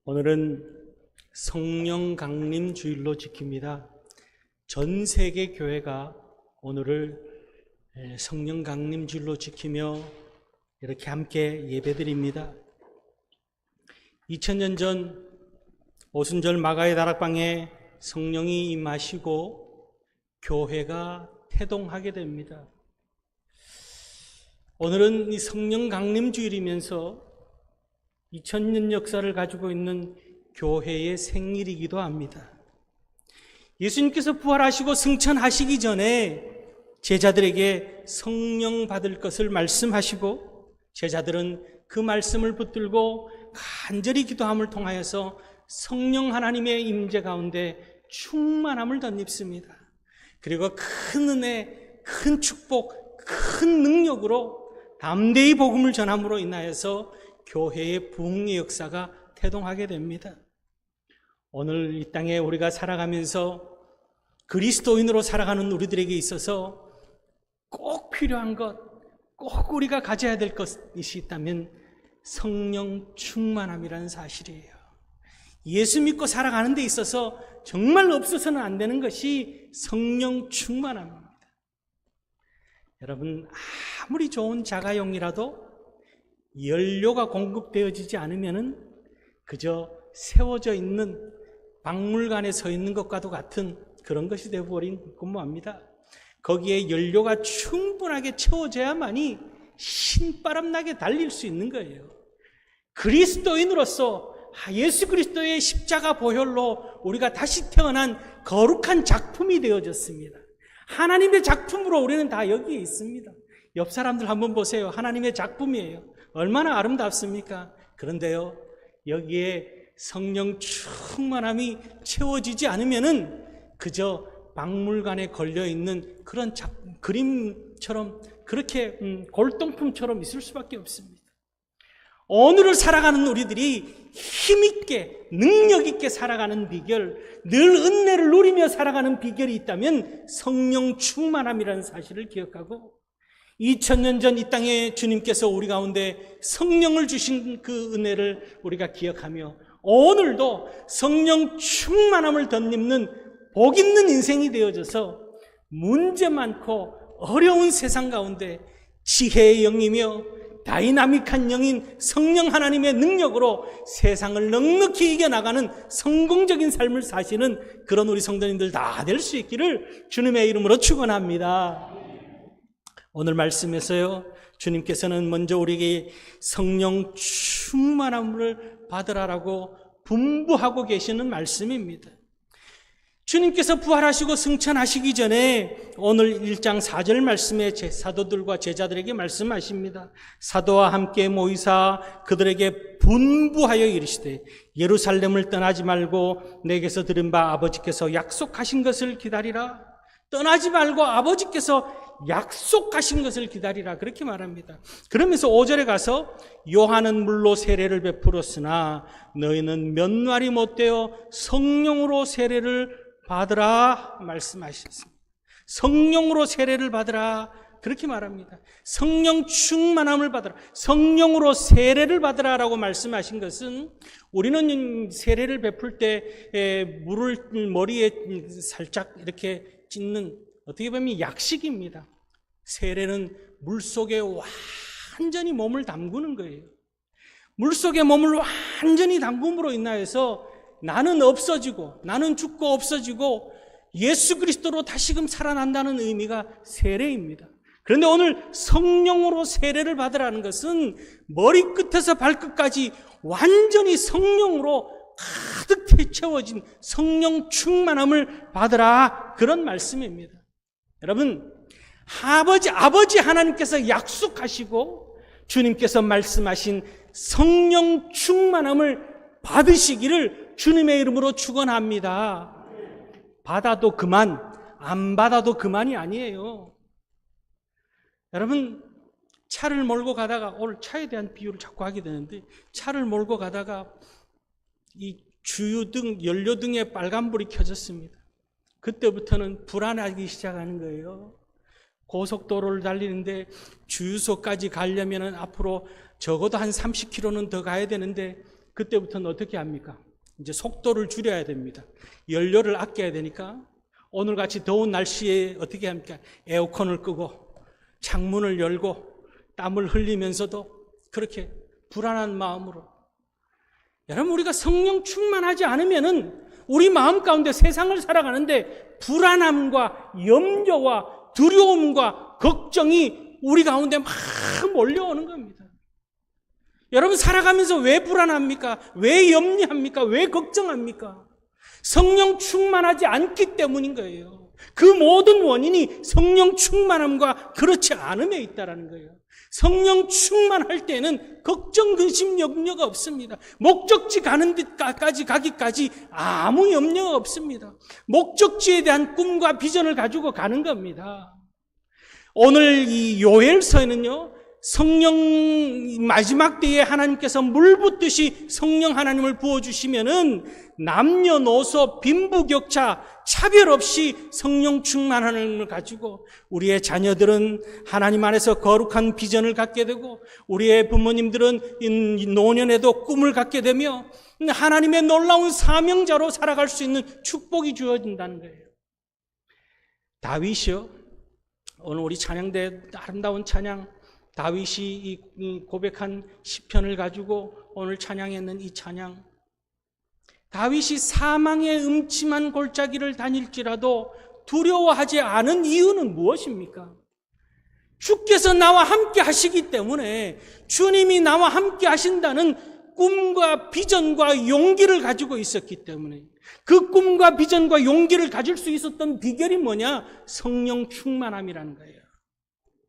오늘은 성령 강림 주일로 지킵니다. 전 세계 교회가 오늘을 성령 강림 주일로 지키며 이렇게 함께 예배드립니다. 2000년 전 오순절 마가의 다락방에 성령이 임하시고 교회가 태동하게 됩니다. 오늘은 이 성령 강림 주일이면서 2000년 역사를 가지고 있는 교회의 생일이기도 합니다. 예수님께서 부활하시고 승천하시기 전에 제자들에게 성령 받을 것을 말씀하시고 제자들은 그 말씀을 붙들고 간절히 기도함을 통하여서 성령 하나님의 임재 가운데 충만함을 덧입습니다. 그리고 큰 은혜, 큰 축복, 큰 능력으로 담대히 복음을 전함으로 인하여서 교회의 부흥의 역사가 태동하게 됩니다. 오늘 이 땅에 우리가 살아가면서 그리스도인으로 살아가는 우리들에게 있어서 꼭 필요한 것, 꼭 우리가 가져야 될 것이 있다면 성령 충만함이라는 사실이에요. 예수 믿고 살아가는 데 있어서 정말 없어서는 안 되는 것이 성령 충만함입니다. 여러분, 아무리 좋은 자가용이라도 연료가 공급되어지지 않으면 그저 세워져 있는 박물관에 서 있는 것과도 같은 그런 것이 되어버린 것모합니다. 거기에 연료가 충분하게 채워져야만이 신바람나게 달릴 수 있는 거예요. 그리스도인으로서 예수 그리스도의 십자가 보혈로 우리가 다시 태어난 거룩한 작품이 되어졌습니다. 하나님의 작품으로 우리는 다 여기에 있습니다. 옆 사람들 한번 보세요. 하나님의 작품이에요. 얼마나 아름답습니까? 그런데요, 여기에 성령 충만함이 채워지지 않으면은 그저 박물관에 걸려있는 그런 그림처럼 그렇게 골동품처럼 있을 수밖에 없습니다. 오늘을 살아가는 우리들이 힘있게 능력있게 살아가는 비결, 늘 은혜를 누리며 살아가는 비결이 있다면 성령 충만함이라는 사실을 기억하고 2000년 전 이 땅에 주님께서 우리 가운데 성령을 주신 그 은혜를 우리가 기억하며 오늘도 성령 충만함을 덧입는 복 있는 인생이 되어져서 문제 많고 어려운 세상 가운데 지혜의 영이며 다이나믹한 영인 성령 하나님의 능력으로 세상을 넉넉히 이겨나가는 성공적인 삶을 사시는 그런 우리 성도님들 다 될 수 있기를 주님의 이름으로 축원합니다. 오늘 말씀에서요, 주님께서는 먼저 우리에게 성령 충만함을 받으라라고 분부하고 계시는 말씀입니다. 주님께서 부활하시고 승천하시기 전에 오늘 1장 4절 말씀에 사도들과 제자들에게 말씀하십니다. 사도와 함께 모이사 그들에게 분부하여 이르시되 예루살렘을 떠나지 말고 내게서 들은 바 아버지께서 약속하신 것을 기다리라. 떠나지 말고 아버지께서 약속하신 것을 기다리라, 그렇게 말합니다. 그러면서 5절에 가서 요한은 물로 세례를 베풀었으나 너희는 몇 날이 못되어 성령으로 세례를 받으라 말씀하셨습니다. 성령으로 세례를 받으라, 그렇게 말합니다. 성령 충만함을 받으라, 성령으로 세례를 받으라라고 말씀하신 것은 우리는 세례를 베풀 때 물을 머리에 살짝 이렇게 찢는 어떻게 보면 약식입니다. 세례는 물속에 완전히 몸을 담그는 거예요. 물속에 몸을 완전히 담금으로 인하여서 나는 없어지고 나는 죽고 없어지고 예수 그리스도로 다시금 살아난다는 의미가 세례입니다. 그런데 오늘 성령으로 세례를 받으라는 것은 머리끝에서 발끝까지 완전히 성령으로 가득 채워진 성령 충만함을 받으라, 그런 말씀입니다. 여러분, 아버지 하나님께서 약속하시고 주님께서 말씀하신 성령 충만함을 받으시기를 주님의 이름으로 축원합니다. 받아도 그만, 안 받아도 그만이 아니에요. 여러분, 차를 몰고 가다가, 오늘 차에 대한 비유를 자꾸 하게 되는데, 차를 몰고 가다가 이 주유등, 연료등에 빨간불이 켜졌습니다. 그때부터는 불안하기 시작하는 거예요. 고속도로를 달리는데 주유소까지 가려면 앞으로 적어도 한 30km는 더 가야 되는데 그때부터는 어떻게 합니까? 이제 속도를 줄여야 됩니다. 연료를 아껴야 되니까 오늘같이 더운 날씨에 어떻게 합니까? 에어컨을 끄고 창문을 열고 땀을 흘리면서도 그렇게 불안한 마음으로. 여러분, 우리가 성령 충만하지 않으면은 우리 마음 가운데 세상을 살아가는데 불안함과 염려와 두려움과 걱정이 우리 가운데 막 몰려오는 겁니다. 여러분, 살아가면서 왜 불안합니까? 왜 염려합니까? 왜 걱정합니까? 성령 충만하지 않기 때문인 거예요. 그 모든 원인이 성령 충만함과 그렇지 않음에 있다는 거예요. 성령 충만할 때는 걱정, 근심, 염려가 없습니다. 목적지 가는 데까지 가기까지 아무 염려가 없습니다. 목적지에 대한 꿈과 비전을 가지고 가는 겁니다. 오늘 이 요엘서에는요, 성령 마지막 때에 하나님께서 물 붓듯이 성령 하나님을 부어주시면은 남녀노소 빈부격차 차별 없이 성령 충만함을 가지고 우리의 자녀들은 하나님 안에서 거룩한 비전을 갖게 되고 우리의 부모님들은 노년에도 꿈을 갖게 되며 하나님의 놀라운 사명자로 살아갈 수 있는 축복이 주어진다는 거예요. 다윗이요, 오늘 우리 찬양대 아름다운 찬양, 다윗이 이 고백한 시편을 가지고 오늘 찬양했는 이 찬양, 다윗이 사망의 음침한 골짜기를 다닐지라도 두려워하지 않은 이유는 무엇입니까? 주께서 나와 함께 하시기 때문에, 주님이 나와 함께 하신다는 꿈과 비전과 용기를 가지고 있었기 때문에, 그 꿈과 비전과 용기를 가질 수 있었던 비결이 뭐냐? 성령 충만함이라는 거예요.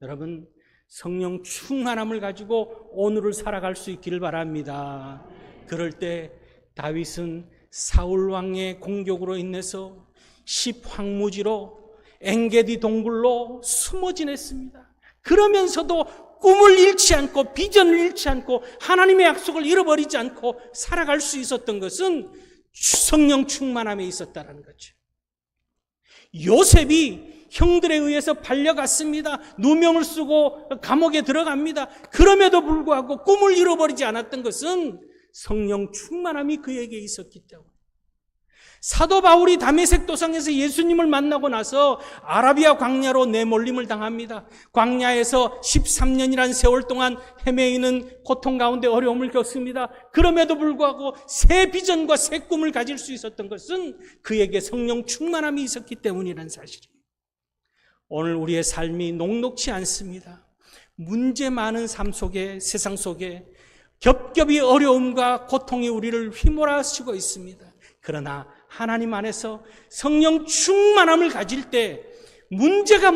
여러분, 성령 충만함을 가지고 오늘을 살아갈 수 있기를 바랍니다. 그럴 때 다윗은 사울 왕의 공격으로 인해서 십황무지로 엔게디 동굴로 숨어 지냈습니다. 그러면서도 꿈을 잃지 않고 비전을 잃지 않고 하나님의 약속을 잃어버리지 않고 살아갈 수 있었던 것은 성령 충만함에 있었다는 거죠. 요셉이 형들에 의해서 팔려갔습니다. 누명을 쓰고 감옥에 들어갑니다. 그럼에도 불구하고 꿈을 잃어버리지 않았던 것은 성령 충만함이 그에게 있었기 때문에. 사도 바울이 다메섹 도상에서 예수님을 만나고 나서 아라비아 광야로 내몰림을 당합니다. 광야에서 13년이라는 세월 동안 헤매이는 고통 가운데 어려움을 겪습니다. 그럼에도 불구하고 새 비전과 새 꿈을 가질 수 있었던 것은 그에게 성령 충만함이 있었기 때문이라는 사실이에요. 오늘 우리의 삶이 녹록지 않습니다. 문제 많은 삶 속에, 세상 속에 겹겹이 어려움과 고통이 우리를 휘몰아치고 있습니다. 그러나 하나님 안에서 성령 충만함을 가질 때 문제가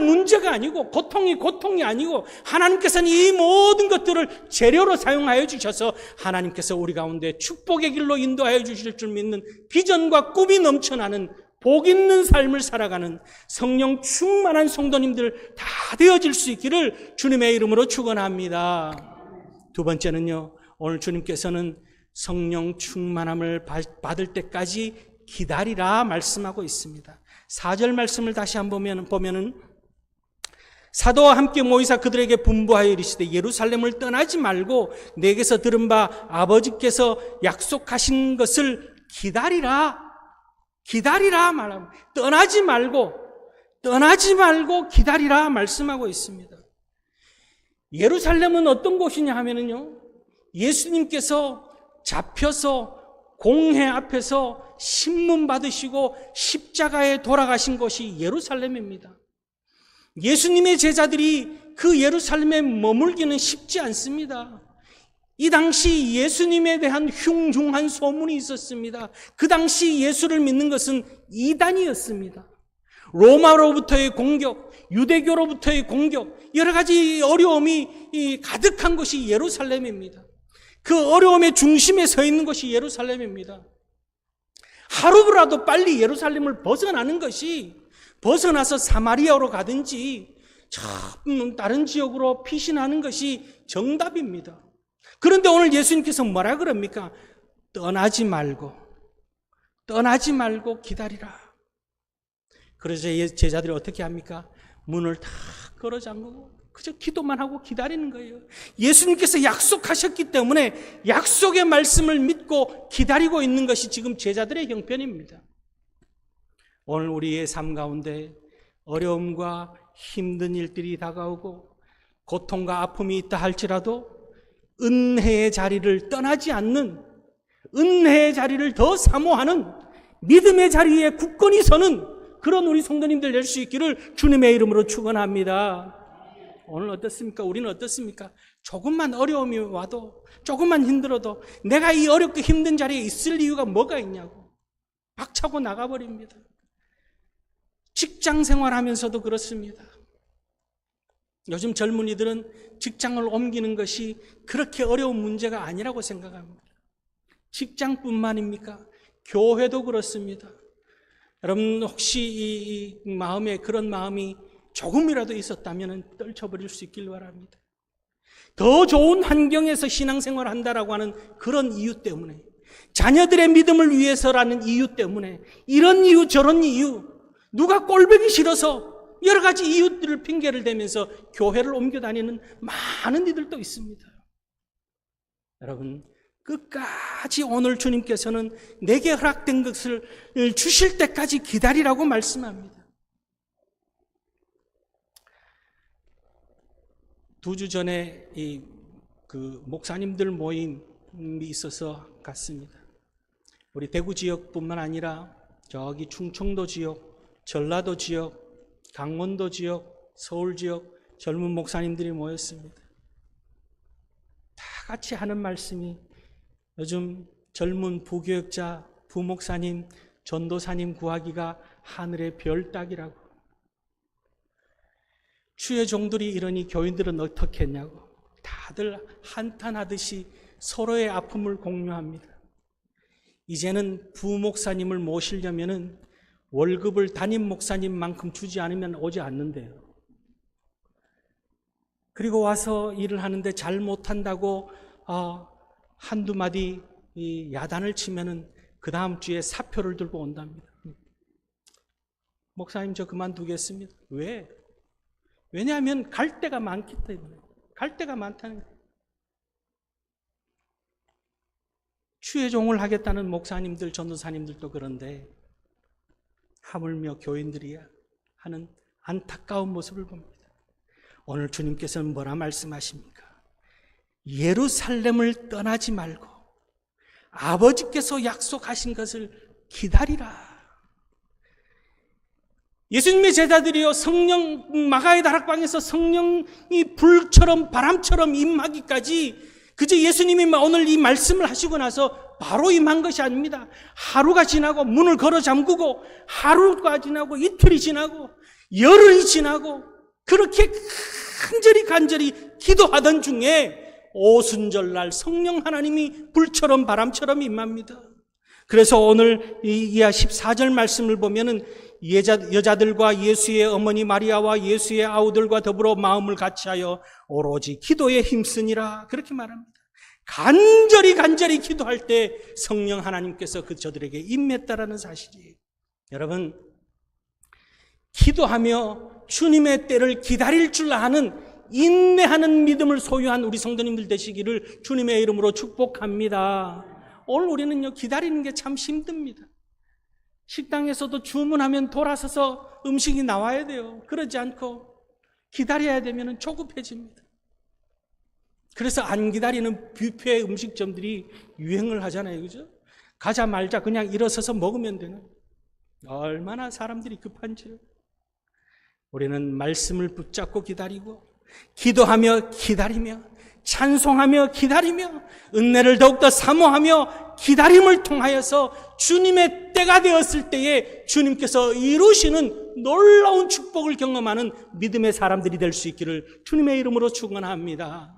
아니고 고통이 아니고 하나님께서는 이 모든 것들을 재료로 사용하여 주셔서 하나님께서 우리 가운데 축복의 길로 인도하여 주실 줄 믿는 비전과 꿈이 넘쳐나는 복 있는 삶을 살아가는 성령 충만한 성도님들 다 되어질 수 있기를 주님의 이름으로 축원합니다. 두 번째는요, 오늘 주님께서는 성령 충만함을 받을 때까지 기다리라 말씀하고 있습니다. 4절 말씀을 다시 한번 보면은 사도와 함께 모이사 그들에게 분부하여 이르시되 예루살렘을 떠나지 말고 내게서 들은 바 아버지께서 약속하신 것을 기다리라 말합니다. 떠나지 말고 기다리라 말씀하고 있습니다. 예루살렘은 어떤 곳이냐 하면은요, 예수님께서 잡혀서 공회 앞에서 신문 받으시고 십자가에 돌아가신 곳이 예루살렘입니다. 예수님의 제자들이 그 예루살렘에 머물기는 쉽지 않습니다. 이 당시 예수님에 대한 흉흉한 소문이 있었습니다. 그 당시 예수를 믿는 것은 이단이었습니다. 로마로부터의 공격, 유대교로부터의 공격, 여러 가지 어려움이 가득한 곳이 예루살렘입니다. 그 어려움의 중심에 서 있는 것이 예루살렘입니다. 하루라도 빨리 예루살렘을 벗어나서 사마리아로 가든지 다른 지역으로 피신하는 것이 정답입니다. 그런데 오늘 예수님께서 뭐라 그럽니까? 떠나지 말고 기다리라. 그래서 제자들이 어떻게 합니까? 문을 다 걸어 잠그고 그저 기도만 하고 기다리는 거예요. 예수님께서 약속하셨기 때문에 약속의 말씀을 믿고 기다리고 있는 것이 지금 제자들의 형편입니다. 오늘 우리의 삶 가운데 어려움과 힘든 일들이 다가오고 고통과 아픔이 있다 할지라도 은혜의 자리를 떠나지 않는, 은혜의 자리를 더 사모하는, 믿음의 자리에 굳건히 서는 그런 우리 성도님들 될 수 있기를 주님의 이름으로 축원합니다. 오늘 어떻습니까? 우리는 어떻습니까? 조금만 어려움이 와도, 조금만 힘들어도 내가 이 어렵고 힘든 자리에 있을 이유가 뭐가 있냐고 박차고 나가버립니다. 직장 생활하면서도 그렇습니다. 요즘 젊은이들은 직장을 옮기는 것이 그렇게 어려운 문제가 아니라고 생각합니다. 직장뿐만입니까? 교회도 그렇습니다. 여러분 혹시 이 마음에 그런 마음이 조금이라도 있었다면 떨쳐버릴 수 있길 바랍니다. 더 좋은 환경에서 신앙생활을 한다라고 하는 그런 이유 때문에, 자녀들의 믿음을 위해서라는 이유 때문에, 이런 이유 저런 이유, 누가 꼴보기 싫어서 여러 가지 이유들을 핑계를 대면서 교회를 옮겨 다니는 많은 이들도 있습니다. 여러분 끝까지 오늘 주님께서는 내게 허락된 것을 주실 때까지 기다리라고 말씀합니다. 2주 전에 목사님들 모임이 있어서 갔습니다. 우리 대구 지역뿐만 아니라 저기 충청도 지역, 전라도 지역, 강원도 지역, 서울 지역 젊은 목사님들이 모였습니다. 다 같이 하는 말씀이 요즘 젊은 부교역자, 부목사님, 전도사님 구하기가 하늘의 별 따기라고. 주의 종들이 이러니 교인들은 어떻게 했냐고. 다들 한탄하듯이 서로의 아픔을 공유합니다. 이제는 부목사님을 모시려면은 월급을 담임 목사님만큼 주지 않으면 오지 않는데요. 그리고 와서 일을 하는데 잘 못한다고 한두 마디 야단을 치면은 그 다음 주에 사표를 들고 온답니다. 목사님 저 그만두겠습니다. 왜? 왜냐하면 갈 데가 많기 때문에. 갈 데가 많다는 거예요. 주의 종을 하겠다는 목사님들, 전도사님들도 그런데 하물며 교인들이야 하는 안타까운 모습을 봅니다. 오늘 주님께서는 뭐라 말씀하십니까? 예루살렘을 떠나지 말고 아버지께서 약속하신 것을 기다리라. 예수님의 제자들이요, 성령 마가의 다락방에서 성령이 불처럼 바람처럼 임하기까지 그저 예수님이 오늘 이 말씀을 하시고 나서 바로 임한 것이 아닙니다. 하루가 지나고 문을 걸어 잠그고, 하루가 지나고 이틀이 지나고 열흘이 지나고 그렇게 간절히 기도하던 중에 오순절날 성령 하나님이 불처럼 바람처럼 임합니다. 그래서 오늘 이하 14절 말씀을 보면은 여자들과 예수의 어머니 마리아와 예수의 아우들과 더불어 마음을 같이하여 오로지 기도에 힘쓰니라 그렇게 말합니다. 간절히 기도할 때 성령 하나님께서 저들에게 임했다라는 사실이에요. 여러분 기도하며 주님의 때를 기다릴 줄 아는 인내하는 믿음을 소유한 우리 성도님들 되시기를 주님의 이름으로 축복합니다. 오늘 우리는요 기다리는 게 참 힘듭니다. 식당에서도 주문하면 돌아서서 음식이 나와야 돼요. 그러지 않고 기다려야 되면 조급해집니다. 그래서 안 기다리는 뷔페 음식점들이 유행을 하잖아요. 그죠? 가자 말자 그냥 일어서서 먹으면 되는. 얼마나 사람들이 급한지요. 우리는 말씀을 붙잡고 기다리고 기도하며 기다리며 찬송하며 기다리며 은혜를 더욱더 사모하며 기다림을 통하여서 주님의 때가 되었을 때에 주님께서 이루시는 놀라운 축복을 경험하는 믿음의 사람들이 될 수 있기를 주님의 이름으로 축원합니다.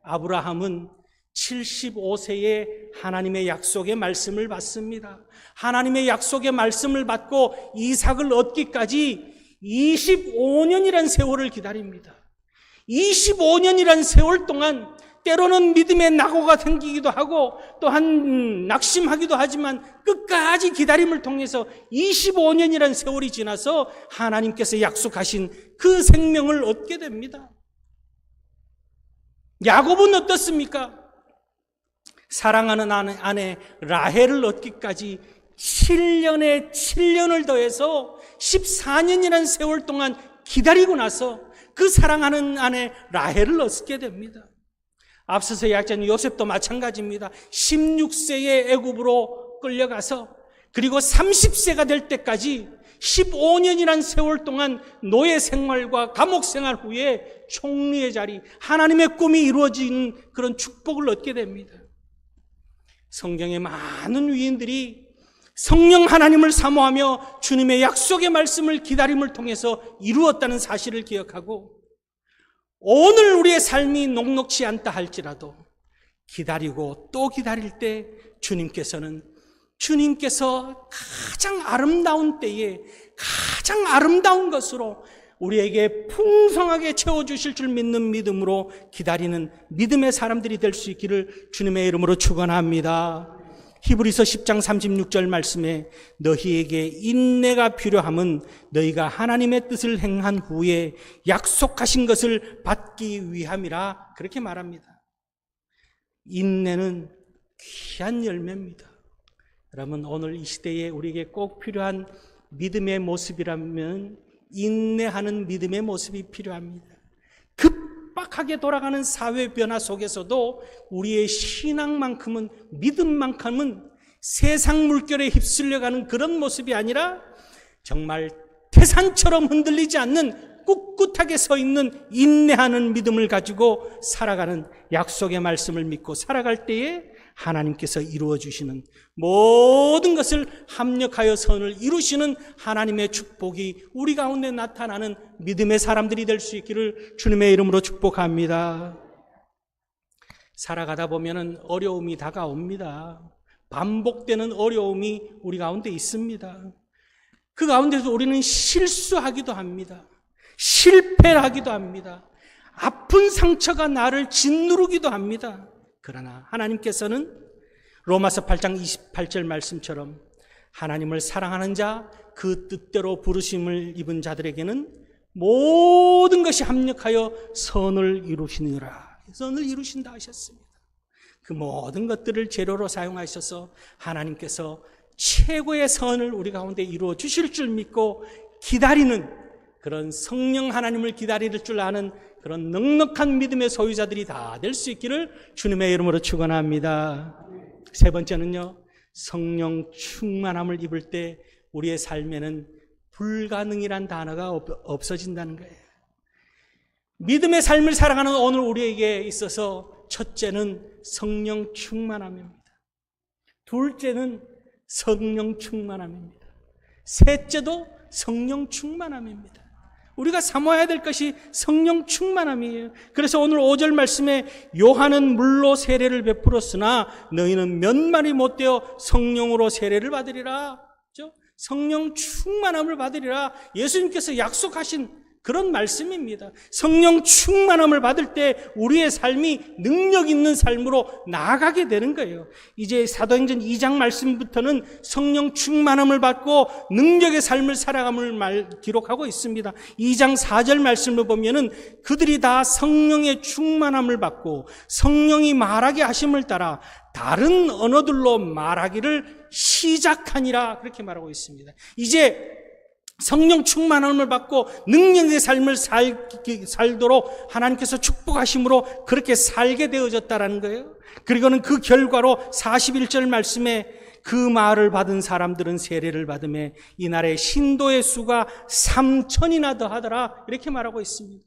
아브라함은 75세에 하나님의 약속의 말씀을 받습니다. 하나님의 약속의 말씀을 받고 이삭을 얻기까지 25년이란 세월을 기다립니다. 25년이란 세월 동안 때로는 믿음의 낙오가 생기기도 하고 또한 낙심하기도 하지만 끝까지 기다림을 통해서 25년이란 세월이 지나서 하나님께서 약속하신 그 생명을 얻게 됩니다. 야곱은 어떻습니까? 사랑하는 아내 라헬을 얻기까지 7년을 더해서 14년이라는 세월 동안 기다리고 나서 그 사랑하는 아내 라헬을 얻게 됩니다. 앞서서 이야기한 요셉도 마찬가지입니다. 16세에 애굽으로 끌려가서 그리고 30세가 될 때까지 15년이라는 세월 동안 노예 생활과 감옥 생활 후에 총리의 자리, 하나님의 꿈이 이루어진 그런 축복을 얻게 됩니다. 성경의 많은 위인들이 성령 하나님을 사모하며 주님의 약속의 말씀을 기다림을 통해서 이루었다는 사실을 기억하고, 오늘 우리의 삶이 녹록지 않다 할지라도 기다리고 또 기다릴 때 주님께서 가장 아름다운 때에 가장 아름다운 것으로 우리에게 풍성하게 채워주실 줄 믿는 믿음으로 기다리는 믿음의 사람들이 될 수 있기를 주님의 이름으로 축원합니다. 히브리서 10장 36절 말씀에 너희에게 인내가 필요함은 너희가 하나님의 뜻을 행한 후에 약속하신 것을 받기 위함이라, 그렇게 말합니다. 인내는 귀한 열매입니다. 여러분, 오늘 이 시대에 우리에게 꼭 필요한 믿음의 모습이라면 인내하는 믿음의 모습이 필요합니다. 급박하게 돌아가는 사회 변화 속에서도 우리의 신앙만큼은, 믿음만큼은 세상 물결에 휩쓸려가는 그런 모습이 아니라 정말 태산처럼 흔들리지 않는 꿋꿋하게 서 있는 인내하는 믿음을 가지고 살아가는, 약속의 말씀을 믿고 살아갈 때에 하나님께서 이루어주시는 모든 것을 합력하여 선을 이루시는 하나님의 축복이 우리 가운데 나타나는 믿음의 사람들이 될 수 있기를 주님의 이름으로 축복합니다. 살아가다 보면은 어려움이 다가옵니다. 반복되는 어려움이 우리 가운데 있습니다. 그 가운데서 우리는 실수하기도 합니다. 실패를 하기도 합니다. 아픈 상처가 나를 짓누르기도 합니다. 그러나 하나님께서는 로마서 8장 28절 말씀처럼 하나님을 사랑하는 자, 그 뜻대로 부르심을 입은 자들에게는 모든 것이 합력하여 선을 이루시느라, 선을 이루신다 하셨습니다. 그 모든 것들을 재료로 사용하셔서 하나님께서 최고의 선을 우리 가운데 이루어 주실 줄 믿고 기다리는, 그런 성령 하나님을 기다릴 줄 아는 그런 넉넉한 믿음의 소유자들이 다 될 수 있기를 주님의 이름으로 축원합니다. 세 번째는요, 성령 충만함을 입을 때 우리의 삶에는 불가능이란 단어가 없어진다는 거예요. 믿음의 삶을 살아가는 오늘 우리에게 있어서 첫째는 성령 충만함입니다. 둘째는 성령 충만함입니다. 셋째도 성령 충만함입니다. 우리가 사모해야 될 것이 성령 충만함이에요. 그래서 오늘 5절 말씀에 요한은 물로 세례를 베풀었으나 너희는 몇 마리 못되어 성령으로 세례를 받으리라. 성령 충만함을 받으리라. 예수님께서 약속하신 그런 말씀입니다. 성령 충만함을 받을 때 우리의 삶이 능력 있는 삶으로 나아가게 되는 거예요. 이제 사도행전 2장 말씀부터는 성령 충만함을 받고 능력의 삶을 살아감을 기록하고 있습니다. 2장 4절 말씀을 보면은 그들이 다 성령의 충만함을 받고 성령이 말하게 하심을 따라 다른 언어들로 말하기를 시작하니라, 그렇게 말하고 있습니다. 이제 성령 충만함을 받고 능력의 삶을 살도록 하나님께서 축복하심으로 그렇게 살게 되어졌다라는 거예요. 그리고는 그 결과로 41절 말씀에 그 말을 받은 사람들은 세례를 받음에 이날의 신도의 수가 3,000이나 더하더라, 이렇게 말하고 있습니다.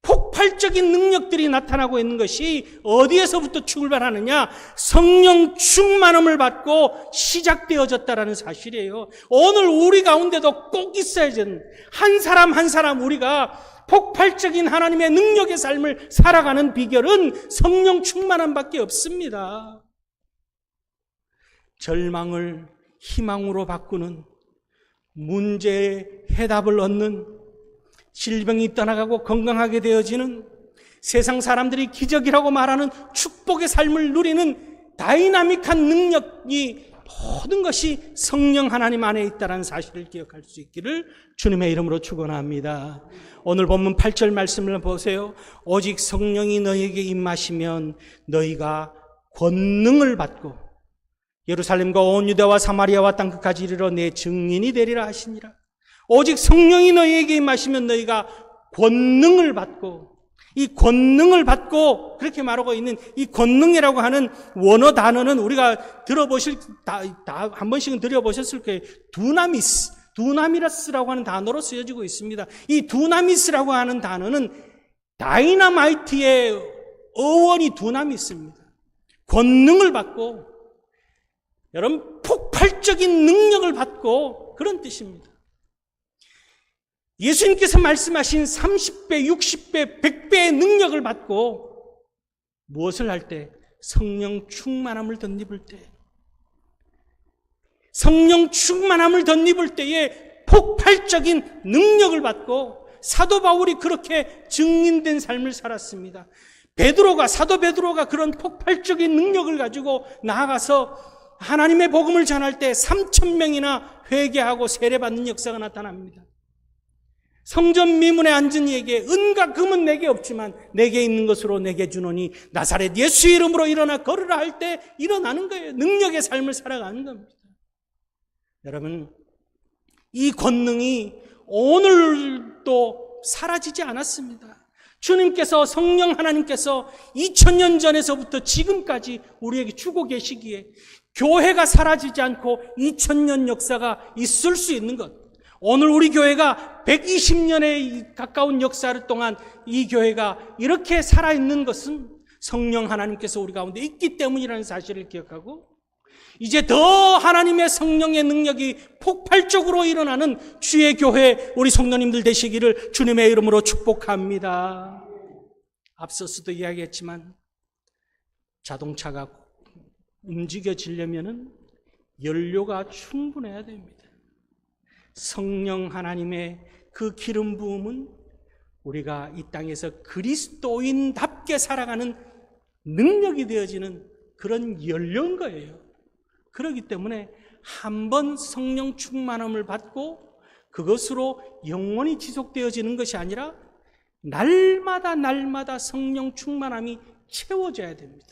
폭발적인 능력들이 나타나고 있는 것이 어디에서부터 출발하느냐? 성령 충만함을 받고 시작되어졌다라는 사실이에요. 오늘 우리 가운데도 꼭 있어야 되는, 한 사람 한 사람 우리가 폭발적인 하나님의 능력의 삶을 살아가는 비결은 성령 충만함밖에 없습니다. 절망을 희망으로 바꾸는, 문제의 해답을 얻는, 질병이 떠나가고 건강하게 되어지는, 세상 사람들이 기적이라고 말하는 축복의 삶을 누리는 다이나믹한 능력이 모든 것이 성령 하나님 안에 있다는 사실을 기억할 수 있기를 주님의 이름으로 축원합니다. 오늘 본문 8절 말씀을 보세요. 오직 성령이 너희에게 임하시면 너희가 권능을 받고 예루살렘과 온 유대와 사마리아와 땅 끝까지 이르러 내 증인이 되리라 하시니라. 오직 성령이 너희에게 임하시면 너희가 권능을 받고, 이 권능을 받고 그렇게 말하고 있는 이 권능이라고 하는 원어 단어는 우리가 한 번씩은 들어보셨을 거예요. 두나미스라고 하는 단어로 쓰여지고 있습니다. 이 두나미스라고 하는 단어는 다이너마이트의 어원이 두나미스입니다. 권능을 받고, 여러분 폭발적인 능력을 받고 그런 뜻입니다. 예수님께서 말씀하신 30배, 60배, 100배의 능력을 받고 무엇을 할 때? 성령 충만함을 덧입을 때. 성령 충만함을 덧입을 때에 폭발적인 능력을 받고 사도 바울이 그렇게 증인된 삶을 살았습니다. 사도 베드로가 그런 폭발적인 능력을 가지고 나아가서 하나님의 복음을 전할 때 3,000명이나 회개하고 세례받는 역사가 나타납니다. 성전 미문에 앉은 이에게 은과 금은 내게 없지만 내게 있는 것으로 내게 주노니 나사렛 예수 이름으로 일어나 걸으라 할 때 일어나는 거예요. 능력의 삶을 살아가는 겁니다. 여러분, 이 권능이 오늘도 사라지지 않았습니다. 주님께서, 성령 하나님께서 2000년 전에서부터 지금까지 우리에게 주고 계시기에 교회가 사라지지 않고 2000년 역사가 있을 수 있는 것, 오늘 우리 교회가 120년에 가까운 역사 동안 이 교회가 이렇게 살아있는 것은 성령 하나님께서 우리 가운데 있기 때문이라는 사실을 기억하고, 이제 더 하나님의 성령의 능력이 폭발적으로 일어나는 주의 교회 우리 성도님들 되시기를 주님의 이름으로 축복합니다. 앞서서도 이야기했지만 자동차가 움직여지려면 연료가 충분해야 됩니다. 성령 하나님의 그 기름 부음은 우리가 이 땅에서 그리스도인답게 살아가는 능력이 되어지는 그런 연료인 거예요. 그렇기 때문에 한번 성령 충만함을 받고 그것으로 영원히 지속되어지는 것이 아니라 날마다 성령 충만함이 채워져야 됩니다.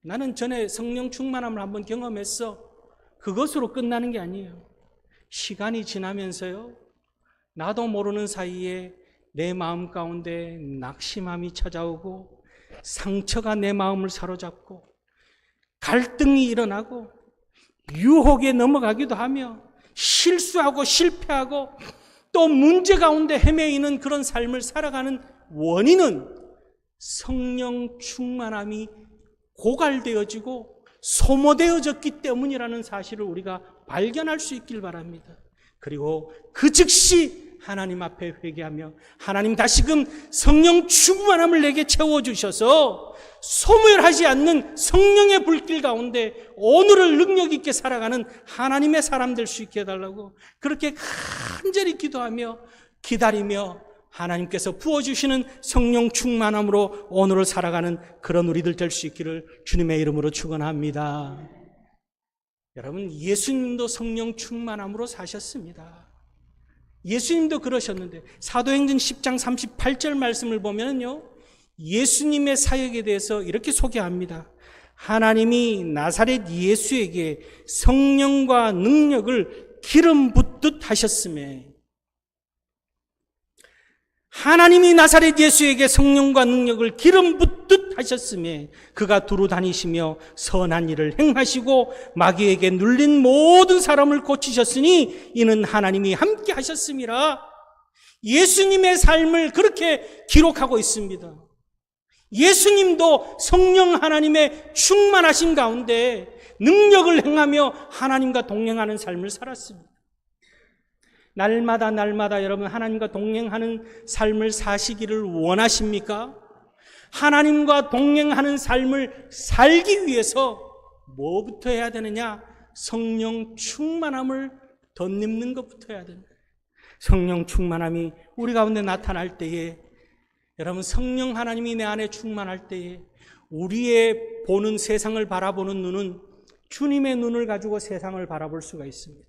나는 전에 성령 충만함을 한번 경험했어. 그것으로 끝나는 게 아니에요. 시간이 지나면서요, 나도 모르는 사이에 내 마음 가운데 낙심함이 찾아오고 상처가 내 마음을 사로잡고 갈등이 일어나고 유혹에 넘어가기도 하며 실수하고 실패하고 또 문제 가운데 헤매이는 그런 삶을 살아가는 원인은 성령 충만함이 고갈되어지고 소모되어졌기 때문이라는 사실을 우리가 발견할 수 있길 바랍니다. 그리고 그 즉시 하나님 앞에 회개하며 하나님 다시금 성령 충만함을 내게 채워주셔서 소멸하지 않는 성령의 불길 가운데 오늘을 능력 있게 살아가는 하나님의 사람 될 수 있게 해달라고 그렇게 간절히 기도하며 기다리며 하나님께서 부어주시는 성령 충만함으로 오늘을 살아가는 그런 우리들 될 수 있기를 주님의 이름으로 축원합니다. 여러분, 예수님도 성령 충만함으로 사셨습니다. 예수님도 그러셨는데 사도행전 10장 38절 말씀을 보면요, 예수님의 사역에 대해서 이렇게 소개합니다. 하나님이 나사렛 예수에게 성령과 능력을 기름 붓듯 하셨음에, 하나님이 나사렛 예수에게 성령과 능력을 기름 붓듯 하셨음에 그가 두루 다니시며 선한 일을 행하시고 마귀에게 눌린 모든 사람을 고치셨으니 이는 하나님이 함께 하셨음이라. 예수님의 삶을 그렇게 기록하고 있습니다. 예수님도 성령 하나님의 충만하신 가운데 능력을 행하며 하나님과 동행하는 삶을 살았습니다. 날마다 여러분 하나님과 동행하는 삶을 사시기를 원하십니까? 하나님과 동행하는 삶을 살기 위해서 뭐부터 해야 되느냐? 성령 충만함을 덧입는 것부터 해야 됩니다. 성령 충만함이 우리 가운데 나타날 때에, 여러분 성령 하나님이 내 안에 충만할 때에 우리의 보는 세상을 바라보는 눈은 주님의 눈을 가지고 세상을 바라볼 수가 있습니다.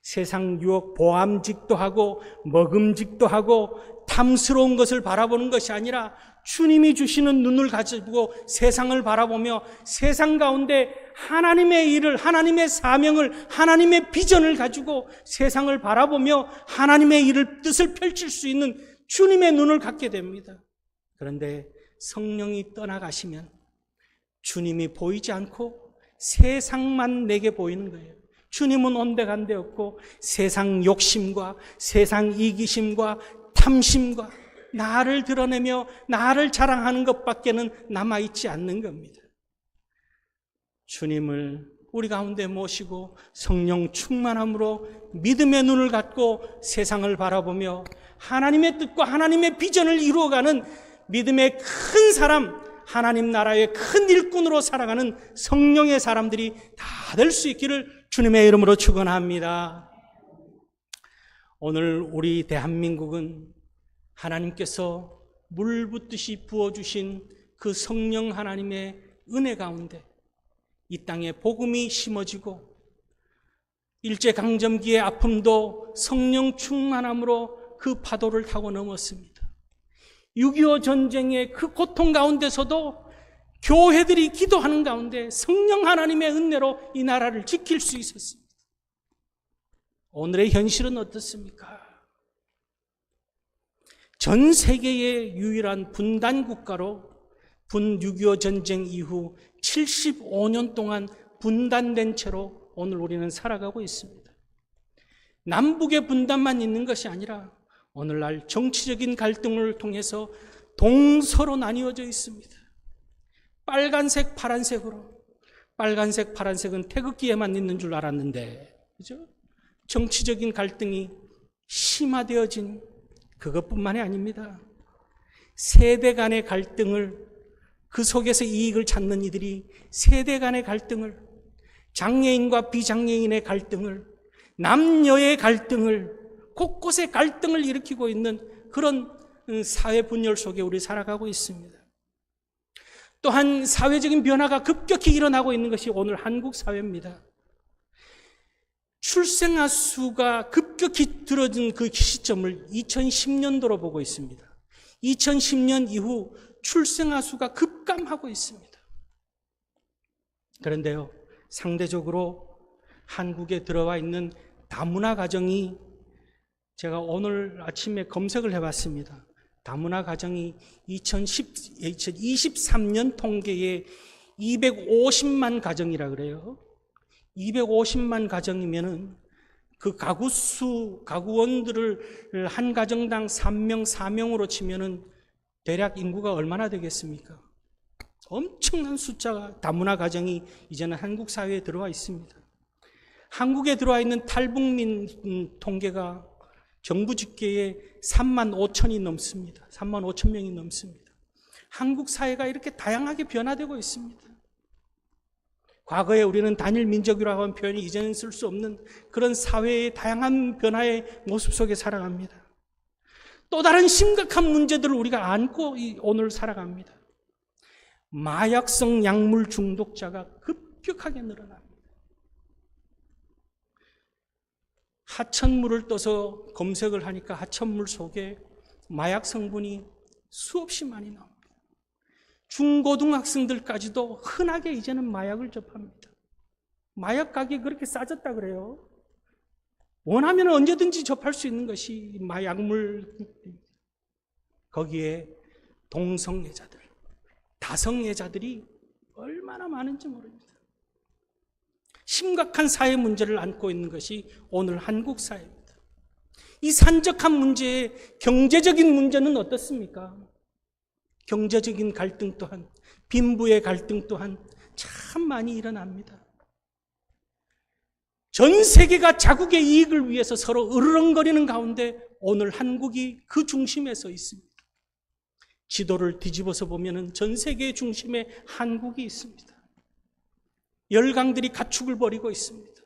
세상 유혹, 보암직도 하고 먹음직도 하고 탐스러운 것을 바라보는 것이 아니라 주님이 주시는 눈을 가지고 세상을 바라보며 세상 가운데 하나님의 일을, 하나님의 사명을, 하나님의 비전을 가지고 세상을 바라보며 하나님의 일을, 뜻을 펼칠 수 있는 주님의 눈을 갖게 됩니다. 그런데 성령이 떠나가시면 주님이 보이지 않고 세상만 내게 보이는 거예요. 주님은 온데간데 없고 세상 욕심과 세상 이기심과 탐심과 나를 드러내며 나를 자랑하는 것밖에는 남아있지 않는 겁니다. 주님을 우리 가운데 모시고 성령 충만함으로 믿음의 눈을 갖고 세상을 바라보며 하나님의 뜻과 하나님의 비전을 이루어가는 믿음의 큰 사람, 하나님 나라의 큰 일꾼으로 살아가는 성령의 사람들이 다 될 수 있기를 주님의 이름으로 축원합니다. 오늘 우리 대한민국은 하나님께서 물 붓듯이 부어주신 그 성령 하나님의 은혜 가운데 이 땅에 복음이 심어지고 일제강점기의 아픔도 성령 충만함으로 그 파도를 타고 넘었습니다. 6.25 전쟁의 그 고통 가운데서도 교회들이 기도하는 가운데 성령 하나님의 은혜로 이 나라를 지킬 수 있었습니다. 오늘의 현실은 어떻습니까? 전 세계의 유일한 분단 국가로 6.25 전쟁 이후 75년 동안 분단된 채로 오늘 우리는 살아가고 있습니다. 남북의 분단만 있는 것이 아니라 오늘날 정치적인 갈등을 통해서 동서로 나뉘어져 있습니다. 빨간색, 파란색으로. 빨간색, 파란색은 태극기에만 있는 줄 알았는데, 그죠? 정치적인 갈등이 심화되어진 그것뿐만이 아닙니다. 세대 간의 갈등을, 그 속에서 이익을 찾는 이들이 세대 간의 갈등을, 장애인과 비장애인의 갈등을, 남녀의 갈등을, 곳곳에 갈등을 일으키고 있는 그런 사회 분열 속에 우리 살아가고 있습니다. 또한 사회적인 변화가 급격히 일어나고 있는 것이 오늘 한국 사회입니다. 출생아 수가 급격히 줄어든 그 시점을 2010년도로 보고 있습니다. 2010년 이후 출생아 수가 급감하고 있습니다. 그런데요, 상대적으로 한국에 들어와 있는 다문화 가정이, 제가 오늘 아침에 검색을 해봤습니다. 다문화 가정이 2023년 통계에 250만 가정이라 그래요. 250만 가정이면은 그 가구원들을 한 가정당 3명, 4명으로 치면은 대략 인구가 얼마나 되겠습니까? 엄청난 숫자가 다문화 가정이 이제는 한국 사회에 들어와 있습니다. 한국에 들어와 있는 탈북민 통계가 정부 집계에 3만 5천이 넘습니다. 3만 5천 명이 넘습니다. 한국 사회가 이렇게 다양하게 변화되고 있습니다. 과거에 우리는 단일 민족이라고 하는 표현이 이제는 쓸 수 없는 그런 사회의 다양한 변화의 모습 속에 살아갑니다. 또 다른 심각한 문제들을 우리가 안고 오늘 살아갑니다. 마약성 약물 중독자가 급격하게 늘어납니다. 하천물을 떠서 검색을 하니까 하천물 속에 마약 성분이 수없이 많이 나옵니다. 중고등학생들까지도 흔하게 이제는 마약을 접합니다. 마약 가격이 그렇게 싸졌다 그래요. 원하면 언제든지 접할 수 있는 것이 마약물. 거기에 동성애자들, 다성애자들이 얼마나 많은지 모릅니다. 심각한 사회 문제를 안고 있는 것이 오늘 한국 사회입니다. 이 산적한 문제의 경제적인 문제는 어떻습니까? 경제적인 갈등 또한, 빈부의 갈등 또한 참 많이 일어납니다. 전 세계가 자국의 이익을 위해서 서로 으르렁거리는 가운데 오늘 한국이 그 중심에 서 있습니다. 지도를 뒤집어서 보면 전 세계의 중심에 한국이 있습니다. 열강들이 가축을 벌이고 있습니다.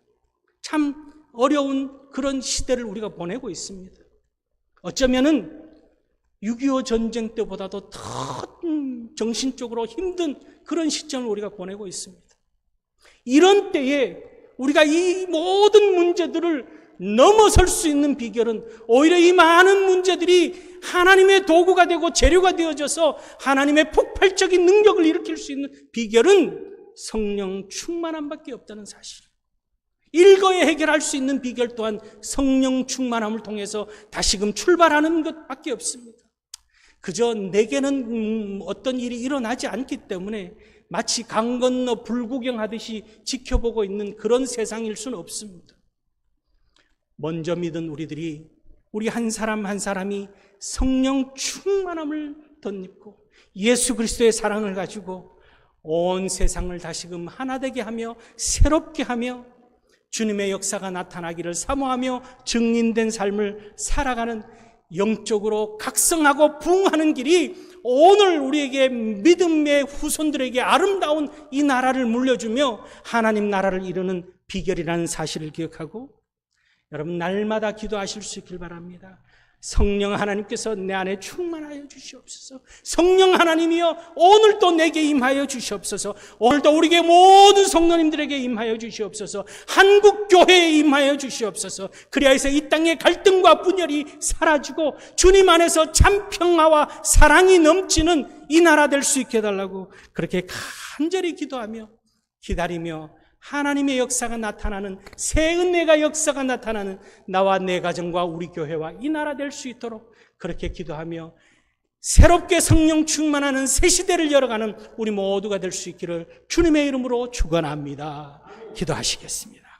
참 어려운 그런 시대를 우리가 보내고 있습니다. 어쩌면은 6.25 전쟁 때보다도 더 정신적으로 힘든 그런 시점을 우리가 보내고 있습니다. 이런 때에 우리가 이 모든 문제들을 넘어설 수 있는 비결은 오히려 이 많은 문제들이 하나님의 도구가 되고 재료가 되어져서 하나님의 폭발적인 능력을 일으킬 수 있는 비결은 성령 충만함밖에 없다는 사실. 일거에 해결할 수 있는 비결 또한 성령 충만함을 통해서 다시금 출발하는 것밖에 없습니다. 그저 내게는 어떤 일이 일어나지 않기 때문에 마치 강 건너 불구경하듯이 지켜보고 있는 그런 세상일 수는 없습니다. 먼저 믿은 우리 한 사람 한 사람이 성령 충만함을 덧입고 예수 그리스도의 사랑을 가지고 온 세상을 다시금 하나 되게 하며 새롭게 하며 주님의 역사가 나타나기를 사모하며 증인된 삶을 살아가는 영적으로 각성하고 부흥하는 길이 오늘 우리에게 믿음의 후손들에게 아름다운 이 나라를 물려주며 하나님 나라를 이루는 비결이라는 사실을 기억하고 여러분 날마다 기도하실 수 있길 바랍니다. 성령 하나님께서 내 안에 충만하여 주시옵소서. 성령 하나님이여 오늘도 내게 임하여 주시옵소서. 오늘도 우리에게 모든 성도님들에게 임하여 주시옵소서. 한국교회에 임하여 주시옵소서. 그리하여서 이 땅의 갈등과 분열이 사라지고 주님 안에서 참 평화와 사랑이 넘치는 이 나라 될 수 있게 해달라고 그렇게 간절히 기도하며 기다리며 하나님의 역사가 나타나는 새 은혜가 역사가 나타나는 나와 내 가정과 우리 교회와 이 나라 될 수 있도록 그렇게 기도하며 새롭게 성령 충만하는 새 시대를 열어가는 우리 모두가 될 수 있기를 주님의 이름으로 축원합니다. 기도하시겠습니다.